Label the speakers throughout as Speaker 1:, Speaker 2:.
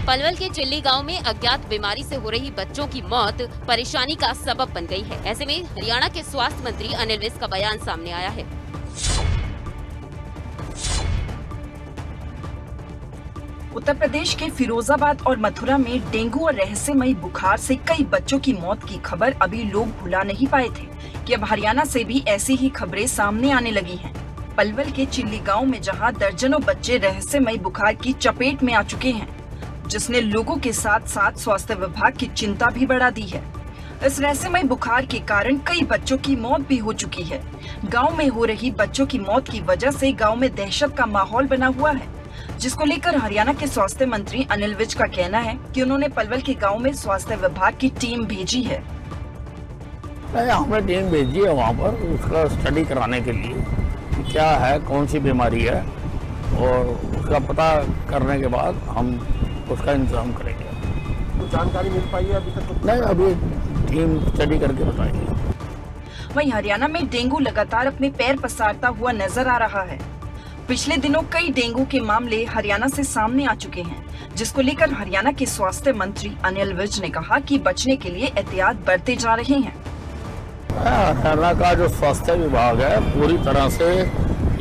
Speaker 1: पलवल के चिल्ली गांव में अज्ञात बीमारी से हो रही बच्चों की मौत परेशानी का सबब बन गई है। ऐसे में हरियाणा के स्वास्थ्य मंत्री अनिल विज का बयान सामने आया है।
Speaker 2: उत्तर प्रदेश के फिरोजाबाद और मथुरा में डेंगू और रहस्यमयी बुखार से कई बच्चों की मौत की खबर अभी लोग भुला नहीं पाए थे कि अब हरियाणा से भी ऐसी ही खबरें सामने आने लगी हैं। पलवल के चिल्ली गांव में जहां दर्जनों बच्चे रहस्यमयी बुखार की चपेट में आ चुके हैं, जिसने लोगों के साथ साथ स्वास्थ्य विभाग की चिंता भी बढ़ा दी है। इस रहस्यमयी बुखार के कारण कई बच्चों की मौत भी हो चुकी है। गाँव में हो रही बच्चों की मौत की वजह से गाँव में दहशत का माहौल बना हुआ है, जिसको लेकर हरियाणा के स्वास्थ्य मंत्री अनिल विज का कहना है कि उन्होंने पलवल के गांव में स्वास्थ्य विभाग की टीम भेजी है।
Speaker 3: हमने टीम भेजी है वहाँ पर उसका स्टडी कराने के लिए कि क्या है, कौन सी बीमारी है, और उसका पता करने के बाद हम उसका इंतजाम करेंगे।
Speaker 4: तो जानकारी मिल पाई है अभी तक?
Speaker 3: नहीं, अभी टीम स्टडी करके बताएगी।
Speaker 2: वहीं हरियाणा में डेंगू लगातार अपने पैर पसारता हुआ नजर आ रहा है। पिछले दिनों कई डेंगू के मामले हरियाणा से सामने आ चुके हैं, जिसको लेकर हरियाणा के स्वास्थ्य मंत्री अनिल विज ने कहा कि बचने के लिए एहतियात बरते जा रहे हैं।
Speaker 3: हरियाणा का जो स्वास्थ्य विभाग है पूरी तरह से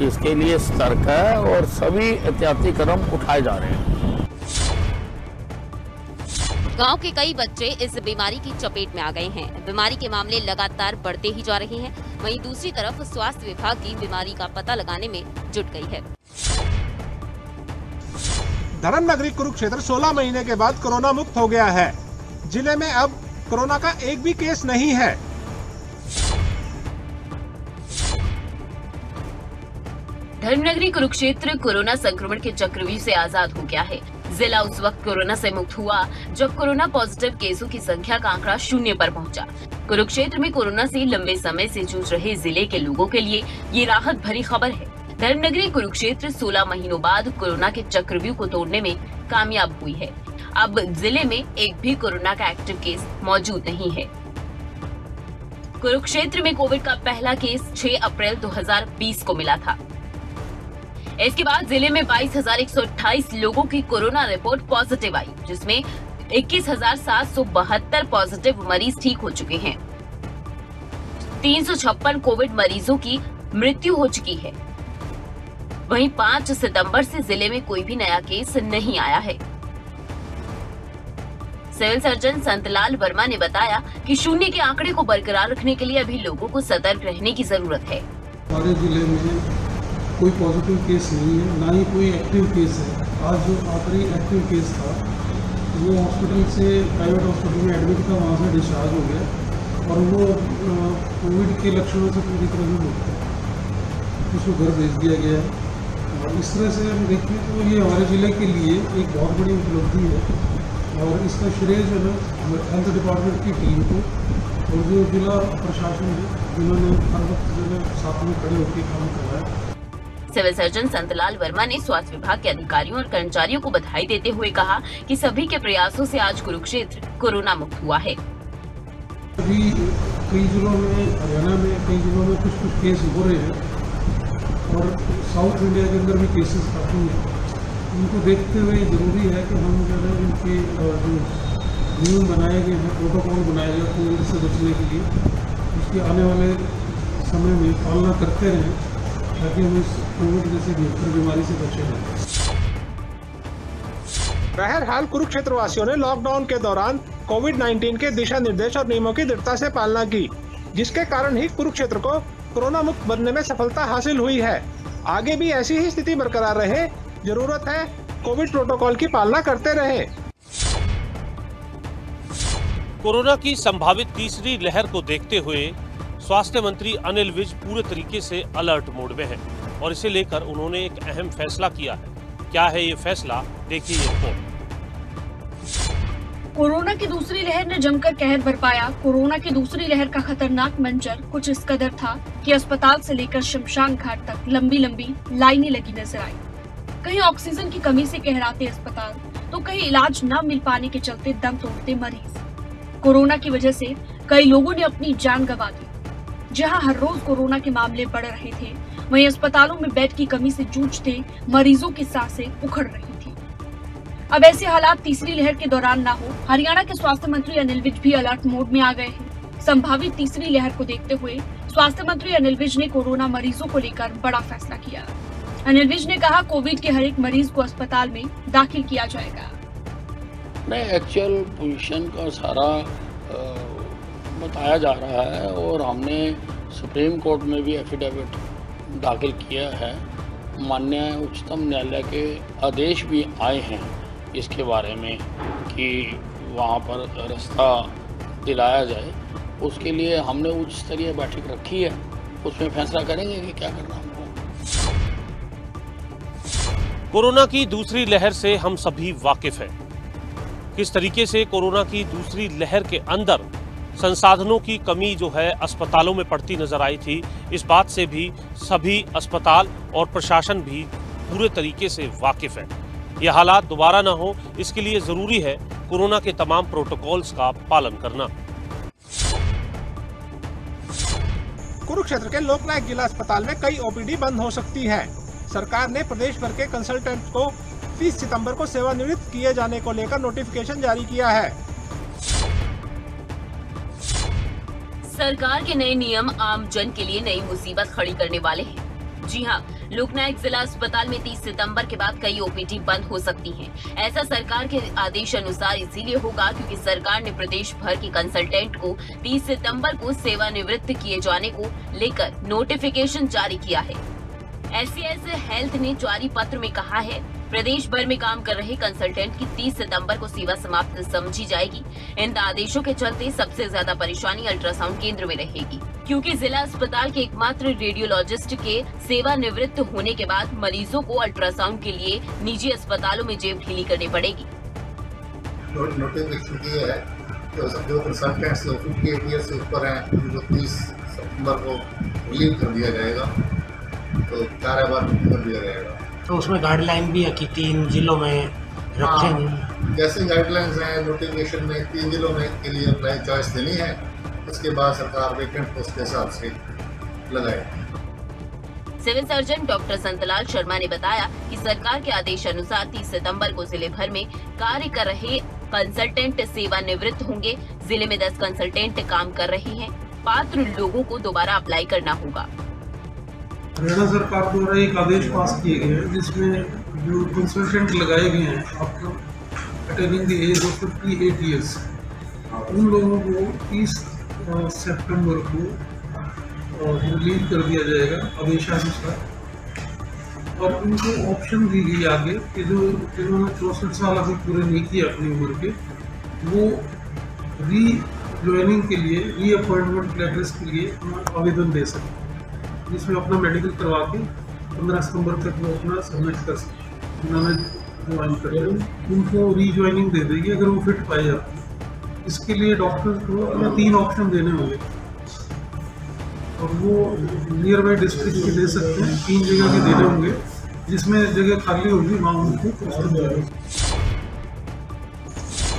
Speaker 3: इसके लिए सतर्क है और सभी एहतियाती कदम उठाए जा रहे हैं।
Speaker 1: गांव के कई बच्चे इस बीमारी की चपेट में आ गए हैं। बीमारी के मामले लगातार बढ़ते ही जा रहे हैं। वहीं दूसरी तरफ स्वास्थ्य विभाग की बीमारी का पता लगाने में जुट गई है।
Speaker 4: धर्म नगरी कुरुक्षेत्र 16 महीने के बाद कोरोना मुक्त हो गया है। जिले में अब कोरोना का एक भी केस नहीं है।
Speaker 1: धर्मनगरी कुरुक्षेत्र कोरोना संक्रमण के चक्रव्यूह से आजाद हो गया है। जिला उस वक्त कोरोना से मुक्त हुआ जब कोरोना पॉजिटिव केसों की संख्या का आंकड़ा 0 पर पहुंचा। कुरुक्षेत्र में कोरोना से लंबे समय से जूझ रहे जिले के लोगों के लिए ये राहत भरी खबर है। धर्मनगरी कुरुक्षेत्र 16 महीनों बाद कोरोना के चक्रव्यूह को तोड़ने में कामयाब हुई है। अब जिले में एक भी कोरोना का एक्टिव केस मौजूद नहीं है। कुरुक्षेत्र में कोविड का पहला केस 6 अप्रैल 2020 को मिला था। इसके बाद जिले में 22,128 लोगों की कोरोना रिपोर्ट पॉजिटिव आई, जिसमें 21,772 पॉजिटिव मरीज ठीक हो चुके हैं। 356 कोविड मरीजों की मृत्यु हो चुकी है। वहीं 5 सितंबर से जिले में कोई भी नया केस नहीं आया है। सिविल सर्जन संतलाल वर्मा ने बताया कि 0 के आंकड़े को बरकरार रखने के लिए अभी लोगों को सतर्क रहने की जरूरत है।
Speaker 5: हमारे जिले में कोई पॉजिटिव केस नहीं है, ना ही कोई एक्टिव केस है। आज जो आखिरी एक्टिव केस था वो हॉस्पिटल से, प्राइवेट हॉस्पिटल में एडमिट था, वहाँ से डिस्चार्ज हो गया और वो कोविड के लक्षणों से पूरी तरह से मुक्त है। उसको घर भेज दिया गया है। और इस तरह से हम देखें तो ये हमारे ज़िले के लिए एक बहुत बड़ी उपलब्धि है और इसका श्रेय जो है हेल्थ डिपार्टमेंट की टीम को और जो जिला प्रशासन है, जिन्होंने हर वक्त जो है साथ में खड़े होकर काम करवाया।
Speaker 1: सिविल सर्जन संतलाल वर्मा ने स्वास्थ्य विभाग के अधिकारियों और कर्मचारियों को बधाई देते हुए कहा कि सभी के प्रयासों से आज कुरुक्षेत्र कोरोना मुक्त हुआ है।
Speaker 5: अभी कई जिलों में, हरियाणा में कई जिलों में कुछ केस हो रहे हैं और साउथ इंडिया के अंदर भी केसेस काफ़ी हैं। उनको देखते हुए जरूरी है कि हम जो है इनके जो नियम बनाए गए हैं, प्रोटोकॉल बनाए गए कोविड से बचने के लिए, उसके आने वाले समय में पालना करते रहें ताकि हम इस कोविड जैसी भयंकर बीमारी से बचे रहें।
Speaker 4: बहरहाल कुरुक्षेत्र वासियों ने लॉकडाउन के दौरान कोविड-19 के दिशा निर्देश और नियमों की दृढ़ता से पालना की, जिसके कारण ही कुरुक्षेत्र को कोरोना मुक्त बनने में सफलता हासिल हुई है। आगे भी ऐसी ही स्थिति बरकरार रहे। जरूरत है कोविड प्रोटोकॉल की पालना करते रहे।
Speaker 6: कोरोना की संभावित तीसरी लहर को देखते हुए स्वास्थ्य मंत्री अनिल विज पूरे तरीके से अलर्ट मोड में हैं और इसे लेकर उन्होंने एक अहम फैसला किया है। क्या है ये फैसला, देखिए ये रिपोर्ट।
Speaker 7: कोरोना की दूसरी लहर ने जमकर कहर बरपाया। कोरोना की दूसरी लहर का खतरनाक मंजर कुछ इस कदर था कि अस्पताल से लेकर शमशान घाट तक लंबी लंबी लाइनें लगी नजर आई। कहीं ऑक्सीजन की कमी से कहराते अस्पताल, तो कहीं इलाज न मिल पाने के चलते दम तोड़ते मरीज। कोरोना की वजह से कई लोगों ने अपनी जान गंवा दी। जहां हर रोज कोरोना के मामले बढ़ रहे थे, वहीं अस्पतालों में बेड की कमी से जूझते मरीजों की सांसें उखड़ रही थी। अब ऐसे हालात तीसरी लहर के दौरान ना हो, हरियाणा के स्वास्थ्य मंत्री अनिल विज भी अलर्ट मोड में आ गए हैं। संभावित तीसरी लहर को देखते हुए स्वास्थ्य मंत्री अनिल विज ने कोरोना मरीजों को लेकर बड़ा फैसला किया। अनिल विज ने कहा, कोविड के हर एक मरीज को अस्पताल में दाखिल किया जाएगा।
Speaker 3: नहीं, एक्चुअल पोजीशन का सारा बताया जा रहा है और हमने सुप्रीम कोर्ट में भी एफिडेविट दाखिल किया है। माननीय उच्चतम न्यायालय के आदेश भी आए हैं इसके बारे में कि वहाँ पर रास्ता दिलाया जाए। उसके लिए हमने उच्च स्तरीय बैठक रखी है, उसमें फैसला करेंगे कि क्या करना हमको।
Speaker 6: कोरोना की दूसरी लहर से हम सभी वाकिफ हैं। किस तरीके से कोरोना की दूसरी लहर के अंदर संसाधनों की कमी जो है अस्पतालों में पड़ती नजर आई थी, इस बात से भी सभी अस्पताल और प्रशासन भी पूरे तरीके से वाकिफ है। ये हालात दोबारा ना हो, इसके लिए जरूरी है कोरोना के तमाम प्रोटोकॉल्स का पालन करना।
Speaker 4: कुरुक्षेत्र के लोकनायक जिला अस्पताल में कई ओपीडी बंद हो सकती है। सरकार ने प्रदेश भर के कंसल्टेंट को 30 सितंबर को सेवानिवृत्त किए जाने को लेकर नोटिफिकेशन जारी किया है।
Speaker 1: सरकार के नए नियम आम जन के लिए नई मुसीबत खड़ी करने वाले हैं। जी हां, लोकनायक जिला अस्पताल में 30 सितंबर के बाद कई ओपीडी बंद हो सकती हैं। ऐसा सरकार के आदेश अनुसार इसीलिए होगा क्योंकि सरकार ने प्रदेश भर के कंसल्टेंट को 30 सितंबर को सेवानिवृत्त किए जाने को लेकर नोटिफिकेशन जारी किया है। SCS हेल्थ ने जारी पत्र में कहा है, प्रदेश भर में काम कर रहे कंसल्टेंट की 30 सितंबर को सेवा समाप्त समझी जाएगी। इन आदेशों के चलते सबसे ज्यादा परेशानी अल्ट्रासाउंड केंद्र में रहेगी, क्योंकि जिला अस्पताल के एकमात्र रेडियोलॉजिस्ट के सेवानिवृत्त होने के बाद मरीजों को अल्ट्रासाउंड के लिए निजी अस्पतालों में जेब ढीली करनी पड़ेगी।
Speaker 8: नोटिफिकेशन ये है कि जो कंसल्टेंट्स 58 ईयर से ऊपर हैं, उनको 30 सितंबर को रिलीव कर दिया जाएगा, तो कारोबार कर दिया जाएगा।
Speaker 9: तो उसमें गाइडलाइन भी है कि 3 जिलों में रखेंगे।
Speaker 8: जैसे गाइडलाइंस हैं नोटिफिकेशन में 3 जिलों में के लिए अप्लाई चॉइस देनी है, उसके बाद सरकार वेकेंट पोस्ट के हिसाब से लगाएगी।
Speaker 1: Civil surgeon doctor Santlal Sharma ने बताया कि सरकार के आदेश अनुसार 30 सितंबर को जिले भर में कार्य कर रहे कंसल्टेंट सेवानिवृत्त होंगे। जिले में 10 कंसल्टेंट काम कर रहे हैं। पात्र लोगों को दोबारा अप्लाई करना होगा।
Speaker 5: हरियाणा सरकार द्वारा एक आदेश पास किए गए हैं जिसमें जो कंसल्टेंट लगाए गए हैं after attaining the age of 58 years, उन लोगों को 30 सितंबर को रिलीव कर दिया जाएगा आदेशानुसार। और उनको ऑप्शन दी गई आगे कि जो जिन्होंने 64 साल अभी पूरे नहीं किए अपनी उम्र के, वो री ज्वाइनिंग के लिए, री अपॉइंटमेंट लेटर्स के लिए आवेदन दे सकते, जिसमें अपना मेडिकल करवा के 15 सितंबर तक वो अपना सबमिट कर सकते। उन्होंने ज्वाइन कर लिया, उनको रीज्वाइनिंग दे देगी अगर वो फिट पाए जाते हैं। इसके लिए डॉक्टर्स को अपने 3 ऑप्शन देने होंगे और वो नियर बाई डिस्ट्रिक्ट के दे सकते हैं। 3 जगह के देने होंगे, जिसमें जगह खाली होगी वहाँ उनको।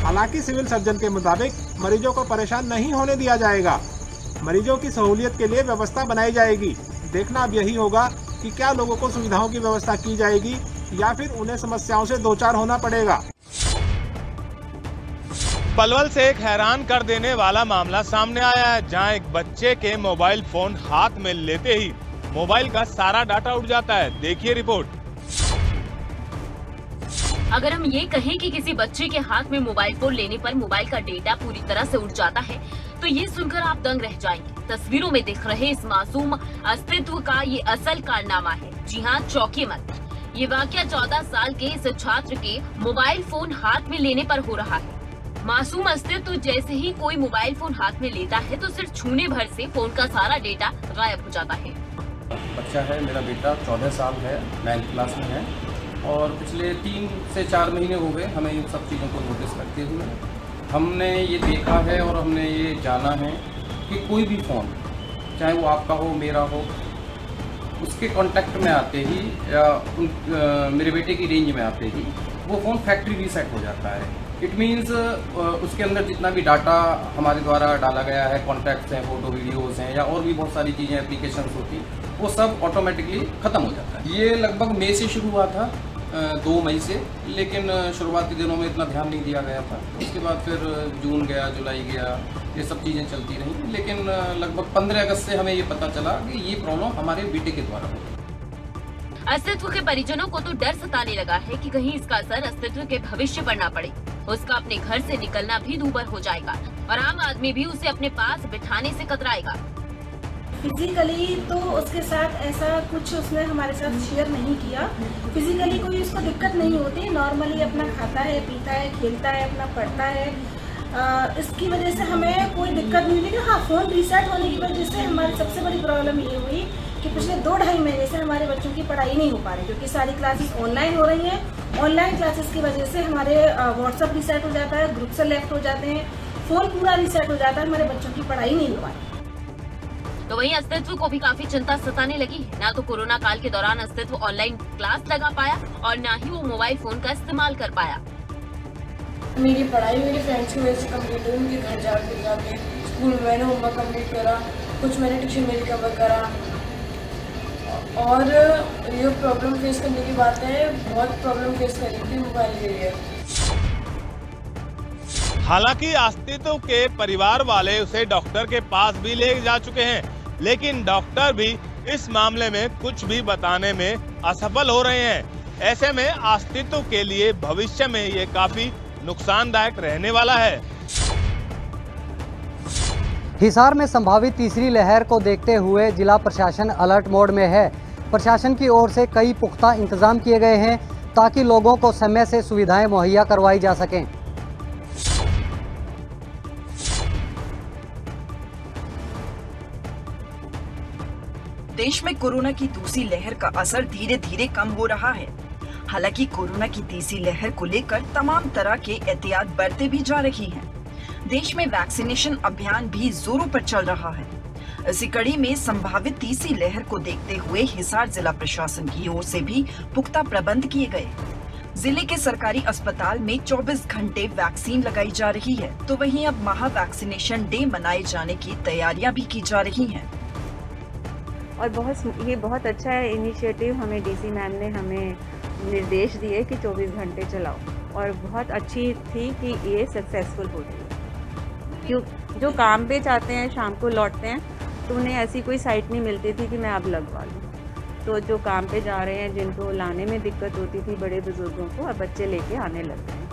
Speaker 4: हालांकि सिविल सर्जन के मुताबिक मरीजों को परेशान नहीं होने दिया जाएगा। मरीजों की सहूलियत के लिए व्यवस्था बनाई जाएगी। देखना अब यही होगा कि क्या लोगों को सुविधाओं की व्यवस्था की जाएगी या फिर उन्हें समस्याओं से दो चार होना पड़ेगा।
Speaker 10: पलवल से एक हैरान कर देने वाला मामला सामने आया है, जहां एक बच्चे के मोबाइल फोन हाथ में लेते ही मोबाइल का सारा डाटा उड़ जाता है। देखिए रिपोर्ट।
Speaker 1: अगर हम ये कहें कि किसी बच्चे के हाथ में मोबाइल फोन लेने पर मोबाइल का डेटा पूरी तरह से उड़ जाता है, तो ये सुनकर आप दंग रह जाएंगे। तस्वीरों में दिख रहे इस मासूम अस्तित्व का ये असल कारनामा है। जी हाँ, चौंकिए मत। ये वाकया 14 साल के इस छात्र के मोबाइल फोन हाथ में लेने पर हो रहा है। मासूम अस्तित्व जैसे ही कोई मोबाइल फोन हाथ में लेता है तो सिर्फ छूने भर से फोन का सारा डेटा गायब हो जाता है।
Speaker 11: बच्चा है, मेरा बेटा 14 साल है, 9th क्लास में है और पिछले 3 से 4 महीने हो गए हमें इन सब चीज़ों को नोटिस करते हुए। हमने ये देखा है और हमने ये जाना है कि कोई भी फ़ोन, चाहे वो आपका हो, मेरा हो, उसके कांटेक्ट में आते ही या मेरे बेटे की रेंज में आते ही वो फ़ोन फैक्ट्री रीसेट हो जाता है। इट मीन्स उसके अंदर जितना भी डाटा हमारे द्वारा डाला गया है, कॉन्टैक्ट्स हैं, फ़ोटो वीडियोज़ हैं या और भी बहुत सारी चीज़ें, एप्लीकेशंस होती, वो सब ऑटोमेटिकली ख़त्म हो जाता है। ये लगभग मई से शुरू हुआ था। 2 मई से, लेकिन शुरुआती दिनों में इतना ध्यान नहीं दिया गया था। उसके बाद फिर जून गया, जुलाई गया, ये सब चीज़ें चलती रहीं, लेकिन लगभग 15 अगस्त से हमें ये पता चला कि ये प्रॉब्लम हमारे बेटे के द्वारा हो।
Speaker 1: अस्तित्व के परिजनों को तो डर सताने लगा है कि कहीं इसका असर अस्तित्व के भविष्य पर ना पड़े। उसका अपने घर से निकलना भी दूभर हो जाएगा और आम आदमी भी उसे अपने पास बिठाने से कतराएगा।
Speaker 12: फिजिकली तो उसके साथ ऐसा कुछ उसने हमारे साथ शेयर नहीं किया। फिजिकली कोई उसको दिक्कत नहीं होती, नॉर्मली अपना खाता है, पीता है, खेलता है, अपना पढ़ता है। इसकी वजह से हमें कोई दिक्कत नहीं हुई। हाँ, फ़ोन रीसेट होने की वजह से हमारी सबसे बड़ी प्रॉब्लम ये हुई कि पिछले 2-2.5 महीने से हमारे बच्चों की पढ़ाई नहीं हो पा रही, क्योंकि सारी क्लासेस ऑनलाइन हो रही हैं। ऑनलाइन क्लासेस की वजह से हमारे व्हाट्सअप रीसेट हो जाता है, ग्रुप से लेफ्ट हो जाते हैं, फ़ोन पूरा रीसेट हो जाता है, हमारे बच्चों की पढ़ाई नहीं हो पा रही।
Speaker 1: तो वहीं अस्तित्व को भी काफी चिंता सताने लगी है। ना तो कोरोना काल के दौरान अस्तित्व ऑनलाइन क्लास लगा पाया और ना ही वो मोबाइल फोन का इस्तेमाल कर पाया।
Speaker 13: मेरी पढ़ाई मेरे फ्रेंड्स की वजह से कंप्लीट हुई। उनके घर जाके स्कूल में मैंने होमवर्क कंप्लीट करा, कुछ मैंने ट्यूशन में रिकवर करा। और ये प्रॉब्लम फेस करने की बात है, बहुत प्रॉब्लम फेस करी थी मोबाइल के लिए।
Speaker 10: हालांकि अस्तित्व के परिवार वाले उसे डॉक्टर के पास भी ले जा चुके हैं, लेकिन डॉक्टर भी इस मामले में कुछ भी बताने में असफल हो रहे हैं। ऐसे में अस्तित्व के लिए भविष्य में ये काफी नुकसानदायक रहने वाला है।
Speaker 14: हिसार में संभावित तीसरी लहर को देखते हुए जिला प्रशासन अलर्ट मोड में है। प्रशासन की ओर से कई पुख्ता इंतजाम किए गए हैं ताकि लोगों को समय से सुविधाएं मुहैया करवाई जा सकें।
Speaker 2: देश में कोरोना की दूसरी लहर का असर धीरे धीरे कम हो रहा है। हालांकि कोरोना की तीसरी लहर को लेकर तमाम तरह के एहतियात बरते भी जा रही हैं। देश में वैक्सीनेशन अभियान भी जोरों पर चल रहा है। इसी कड़ी में संभावित तीसरी लहर को देखते हुए हिसार जिला प्रशासन की ओर से भी पुख्ता प्रबंध किए गए। जिले के सरकारी अस्पताल में 24 घंटे वैक्सीन लगाई जा रही है, तो वहीं अब महा वैक्सीनेशन डे मनाए जाने की तैयारियां भी की जा रही हैं।
Speaker 15: और ये बहुत अच्छा है इनिशिएटिव। हमें डीसी मैम ने हमें निर्देश दिए कि 24 घंटे चलाओ, और बहुत अच्छी थी कि ये सक्सेसफुल हो रही है। क्यों जो काम पे जाते हैं शाम को लौटते हैं तो उन्हें ऐसी कोई साइट नहीं मिलती थी कि मैं अब लगवा लूँ। तो जो काम पे जा रहे हैं, जिनको लाने में दिक्कत होती थी बड़े बुजुर्गों को, अब बच्चे लेके आने लग गए हैं।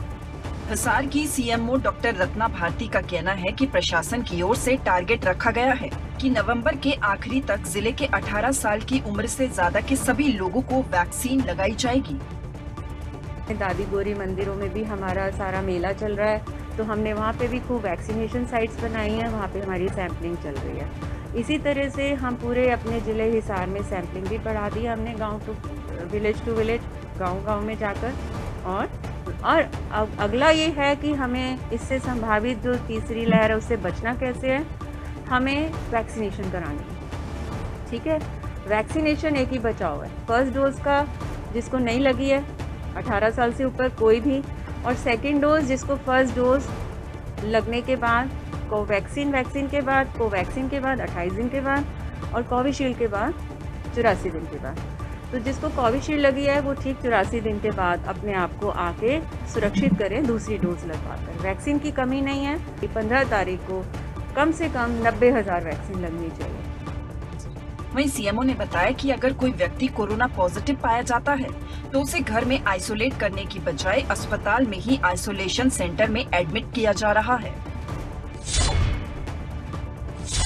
Speaker 2: हिसार की सीएमओ डॉक्टर रत्ना भारती का कहना है कि प्रशासन की ओर से टारगेट रखा गया है कि नवंबर के आखिरी तक जिले के 18 साल की उम्र से ज्यादा के सभी लोगों को वैक्सीन लगाई जाएगी।
Speaker 15: दादी गोरी मंदिरों में भी हमारा सारा मेला चल रहा है, तो हमने वहाँ पे भी खूब वैक्सीनेशन साइट्स बनाई हैं, वहाँ पे हमारी सैंपलिंग चल रही है। इसी तरह से हम पूरे अपने ज़िले हिसार में सैंपलिंग भी बढ़ा दी हमने, गांव टू विलेज, गांव में जाकर। और अब अगला ये है कि हमें इससे संभावित जो तीसरी लहर है उससे बचना कैसे है, हमें वैक्सीनेशन करानी है। ठीक है, वैक्सीनेशन एक ही बचाव है। फर्स्ट डोज का जिसको नहीं लगी है 18 साल से ऊपर कोई भी, और सेकंड डोज जिसको फर्स्ट डोज लगने के बाद, वैक्सीन के बाद, कोवैक्सीन के बाद 28 दिन के बाद, और कोविशील्ड के बाद 84 दिन के बाद। तो जिसको कोविशील्ड लगी है वो ठीक 84 दिन के बाद अपने आप को आके सुरक्षित करें दूसरी डोज लगवाकर। वैक्सीन की कमी नहीं है। 15 तारीख को कम से कम 90,000 वैक्सीन लगनी चाहिए।
Speaker 2: वहीं सीएमओ ने बताया कि अगर कोई व्यक्ति कोरोना पॉजिटिव पाया जाता है तो उसे घर में आइसोलेट करने की बजाय अस्पताल में ही आइसोलेशन सेंटर में एडमिट किया जा रहा है।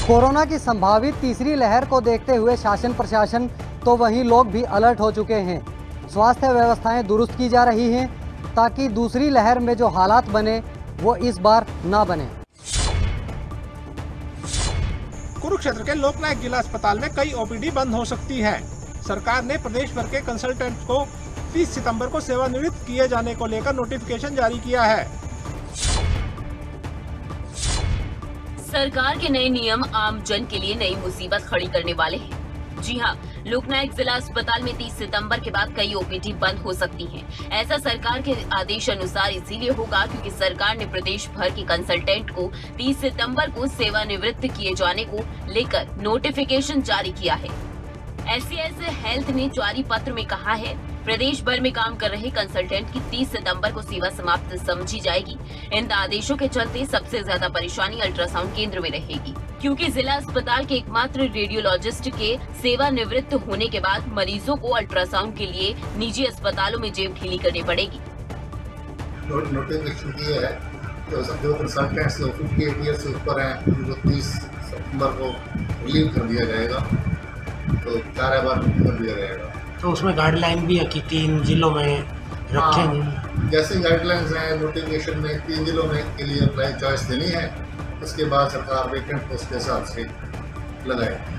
Speaker 14: कोरोना की संभावित तीसरी लहर को देखते हुए शासन प्रशासन तो वहीं लोग भी अलर्ट हो चुके हैं। स्वास्थ्य व्यवस्थाएं दुरुस्त की जा रही हैं ताकि दूसरी लहर में जो हालात बने वो इस बार ना बने।
Speaker 4: कुरुक्षेत्र के लोकनायक जिला अस्पताल में कई ओपीडी बंद हो सकती है। सरकार ने प्रदेश भर के कंसल्टेंट को 30 सितंबर को सेवानिवृत्त किए जाने को लेकर नोटिफिकेशन जारी किया है।
Speaker 1: सरकार के नए नियम आम जन के लिए नई मुसीबत खड़ी करने वाले हैं। जी हां, लोकनायक जिला अस्पताल में 30 सितंबर के बाद कई ओपीडी बंद हो सकती हैं। ऐसा सरकार के आदेश अनुसार इसीलिए होगा क्योंकि सरकार ने प्रदेश भर के कंसल्टेंट को 30 सितंबर को सेवानिवृत्त किए जाने को लेकर नोटिफिकेशन जारी किया है। SCS हेल्थ ने जारी पत्र में कहा है प्रदेश भर में काम कर रहे कंसल्टेंट की 30 सितंबर को सेवा समाप्त समझी जाएगी। इन आदेशों के चलते सबसे ज्यादा परेशानी अल्ट्रासाउंड केंद्र में रहेगी, क्योंकि जिला अस्पताल के एकमात्र रेडियोलॉजिस्ट के सेवानिवृत्त होने के बाद मरीजों को अल्ट्रासाउंड के लिए निजी अस्पतालों में जेब ढीली करनी पड़ेगी।
Speaker 8: नोटिफिकेशन ये है तो जो कंसल्टेंट्स 58 ईयर से ऊपर हैं उनको 30 सितंबर को रिलीव कर दिया जाएगा, तो कार्यभार कर दिया जाएगा।
Speaker 9: तो उसमें गाइडलाइन भी है कि 3 जिलों में रखेंगे।
Speaker 8: जैसे गाइडलाइंस हैं नोटिफिकेशन में 3 जिलों में के लिए अप्लाई चॉइस देनी है, उसके बाद सरकार वेकेंट पोस्ट के हिसाब से लगाएगी।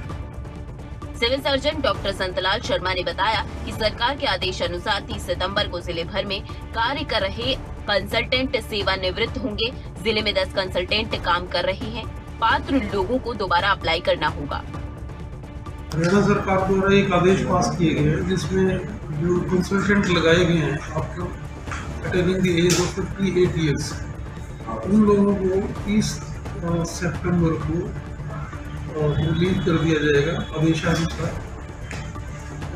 Speaker 1: Civil surgeon doctor Santlal Sharma ने बताया कि सरकार के आदेश अनुसार 30 सितंबर को जिले भर में कार्य कर रहे कंसल्टेंट सेवानिवृत्त होंगे। जिले में 10 कंसल्टेंट काम कर रहे हैं। पात्र लोगों को दोबारा अप्लाई करना होगा।
Speaker 5: हरियाणा सरकार द्वारा एक आदेश पास किए गए हैं जिसमें जो कंसल्टेंट लगाए गए हैं after attaining the age of 58 years, उन लोगों को 30 सितंबर को रिलीव कर दिया जाएगा आदेशानुसार।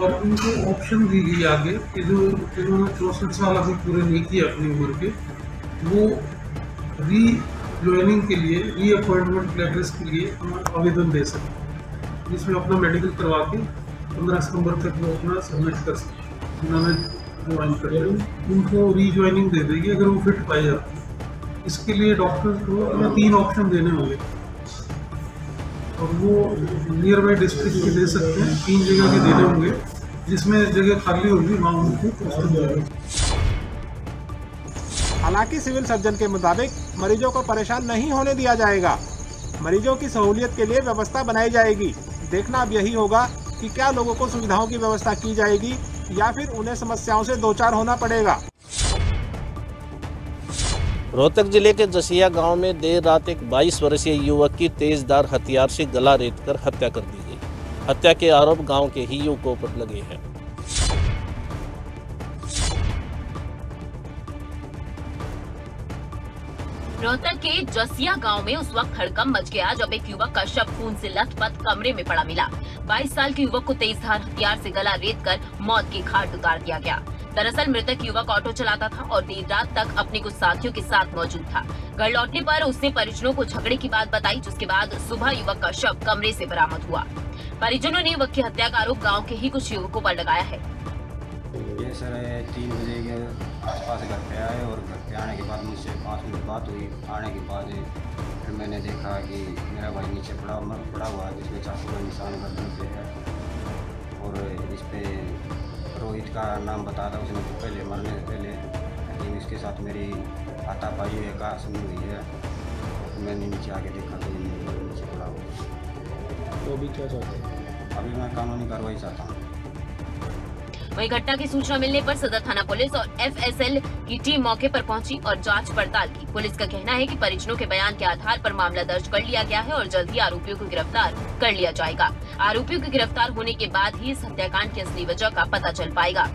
Speaker 5: और उनको ऑप्शन दी गई आगे कि जो जिन्होंने 64 साल अभी पूरे नहीं किए अपनी उम्र के, वो री ज्वाइनिंग के लिए, री अपॉइंटमेंट लेटर्स के लिए आवेदन दे सकते, जिसमें अपना मेडिकल करवा के 15 सितंबर तक वो अपना सबमिट कर सकते। उन्होंने ज्वाइन कर लिया, उनको री ज्वाइनिंग दे देगी अगर वो फिट पाए जाते हैं। इसके लिए डॉक्टर्स को 3 ऑप्शन देने होंगे और वो नियर बाई डिस्ट्रिक्ट के दे सकते हैं। 3 जगह के देने होंगे, जिसमें जगह खाली होगी वहाँ उनको।
Speaker 4: हालांकि सिविल सर्जन के मुताबिक मरीजों को परेशान नहीं होने दिया जाएगा। मरीजों की सहूलियत के लिए व्यवस्था बनाई जाएगी। देखना अब यही होगा कि क्या लोगों को सुविधाओं की व्यवस्था की जाएगी या फिर उन्हें समस्याओं से दो चार होना पड़ेगा।
Speaker 6: रोहतक जिले के जसिया गांव में देर रात एक 22 वर्षीय युवक की तेजधार हथियार से गला रेतकर हत्या कर दी गई। हत्या के आरोप गांव के ही युवकों पर लगे हैं।
Speaker 1: रोहतक के जसिया गांव में उस वक्त हड़कंप मच गया जब एक युवक का शव खून से लथपथ कमरे में पड़ा मिला। 22 साल के युवक को तेजधार हथियार से गला रेतकर मौत की घाट उतार दिया गया। दरअसल मृतक युवक ऑटो चलाता था और देर रात तक अपने कुछ साथियों के साथ मौजूद था। घर लौटने पर उसने परिजनों को झगड़े की बात बताई, जिसके बाद सुबह युवक का शव कमरे से बरामद हुआ। परिजनों ने युवक की हत्या का आरोप गाँव के ही कुछ युवकों पर लगाया है।
Speaker 16: ये सर 3 बजे के आसपास घर पे आए और घर पे आने के बाद मुझसे 5 मिनट बात हुई। आने के बाद फिर मैंने देखा कि मेरा भाई नीचे पड़ा हुआ है, जिसमें चाकू का निशान गर्दन पे है और इस पे रोहित का नाम बताया था उसने तो पहले मरने से पहले, लेकिन इसके साथ मेरी हाथापाई हुई का सुनी हुई है। तो मैंने नीचे आके देखा तो नीचे पड़ा हुआ।
Speaker 5: तो अभी क्या चाहते हैं?
Speaker 16: अभी मैं कानूनी कार्रवाई चाहता हूँ।
Speaker 1: वहीं घटना की सूचना मिलने पर सदर थाना पुलिस और FSL की टीम मौके पर पहुंची और जांच पड़ताल की। पुलिस का कहना है कि परिजनों के बयान के आधार पर मामला दर्ज कर लिया गया है और जल्द ही आरोपियों को गिरफ्तार कर लिया जाएगा। आरोपियों के गिरफ्तार होने के बाद ही इस हत्याकांड की असली वजह का पता चल पाएगा।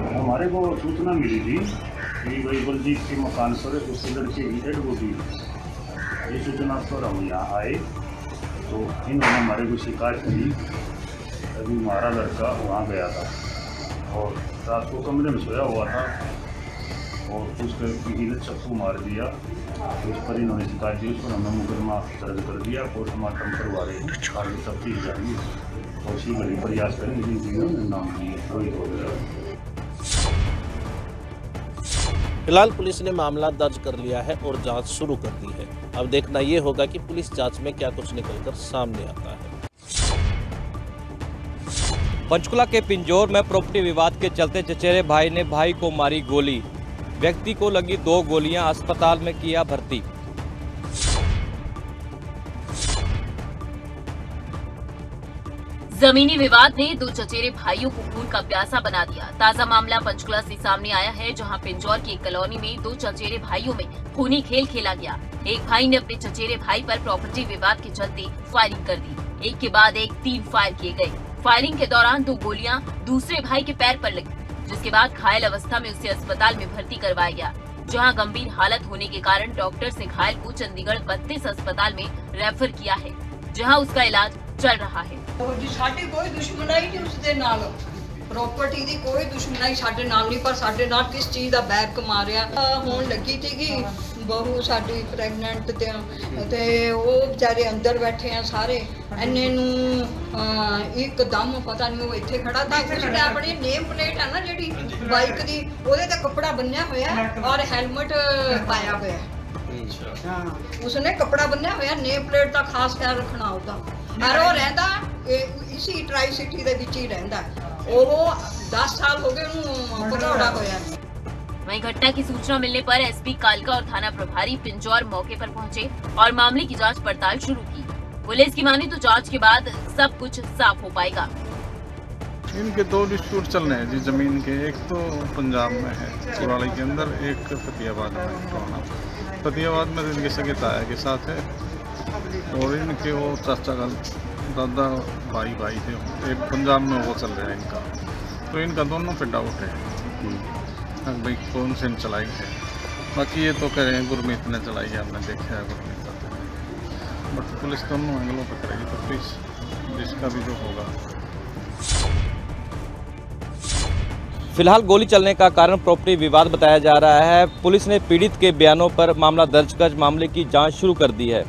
Speaker 17: हमारे को सूचना मिली थी कि भाई बलजीत के मकान पर उसके लड़के की डेड बॉडी, ये सूचना पर हम यहाँ आए तो इन्होंने हमारे को शिकायत की। अभी हमारा लड़का वहाँ गया था और रात को कमरे में सोया हुआ था और उसके किसी ने चक्कू मार दिया। उस पर इन्होंने शिकायत दी, उस पर हमने मुकदमा दर्ज कर दिया। पोस्टमार्टम करवा रहे हैं, आगे तफ्तीश जारी और उसी घड़ी प्रयास करेंगे जिन नाम लिए रोहित हो गया।
Speaker 6: फिलहाल पुलिस ने मामला दर्ज कर लिया है और जांच शुरू कर दी है। अब देखना ये होगा कि पुलिस जांच में क्या कुछ निकलकर सामने आता है।
Speaker 18: पंचकुला के पिंजौर में प्रॉपर्टी विवाद के चलते चचेरे भाई ने भाई को मारी गोली। व्यक्ति को लगी 2 गोलियां, अस्पताल में किया भर्ती।
Speaker 1: जमीनी विवाद ने 2 चचेरे भाइयों को खून का प्यासा बना दिया। ताजा मामला पंचकुला से सामने आया है, जहां पिंजौर की एक कॉलोनी में 2 चचेरे भाइयों में खूनी खेल खेला गया। एक भाई ने अपने चचेरे भाई पर प्रॉपर्टी विवाद के चलते फायरिंग कर दी। एक के बाद एक 3 फायर किए गए। फायरिंग के दौरान 2 गोलियां दूसरे भाई के पैर पर लगी, जिसके बाद घायल अवस्था में उसे अस्पताल में भर्ती करवाया गया, जहां गंभीर हालत होने के कारण डॉक्टर ने घायल को चंडीगढ़ 32 अस्पताल में रेफर किया है, जहां उसका इलाज चल रहा है।
Speaker 19: साडी कोई दुश्मनाई नहीं उसके नाल, प्रॉपर्टी दी कोई दुश्मनाई साडे नाल नहीं, पर साडे नाल किस चीज़ दा बैर कमा रहा होण लगी थी। बहू साडी प्रेगनेंट ते वो बेचारे अंदर बैठे हैं सारे, इन्ने नूं एकदम पता नहीं वो इत्थे खड़ा था, उसने अपनी नेम प्लेट है ना जिहड़ी बाइक दी ओहदे ते कपड़ा बन्निया होया और हेलमेट पाया होया। उसने कपड़ा बन्निया होया, नेम प्लेट का खास ख्याल रखना होता, और वो रहिंदा इसी ट्राई सिटी दे विच ही रहिंदा। ओह 10 साल हो गए उन्होंने भगौड़ा होया।
Speaker 1: वहीं घटना की सूचना मिलने पर एसपी कालका और थाना प्रभारी पिंजौर मौके पर पहुंचे और मामले की जांच पड़ताल शुरू की। पुलिस की माने तो जांच के बाद सब कुछ साफ हो पाएगा।
Speaker 20: इनके 2 डिस्प्यूट चल रहे हैं जी जमीन के, एक तो पंजाब में है कुराली के अंदर, एक फतेहाबाद में। फतेहाबाद में इनके सगे ताया के साथ है और इनके वो चाचा का दादा भाई थे, एक पंजाब में वो चल रहा है इनका, तो इनका दोनों पे डाउट है भाई कौन से चलाई है। बाकी ये तो कह रहे हैं गुरमीत ने चलाई है, हमने देखा है गुरमीत का, बट पुलिस दोनों एंगलों पर करेगी, तो प्लीज़ जिसका भी जो होगा।
Speaker 18: फिलहाल गोली चलने का कारण प्रॉपर्टी विवाद बताया जा रहा है। पुलिस ने पीड़ित के बयानों पर मामला दर्ज कर मामले की जांच शुरू कर दी है।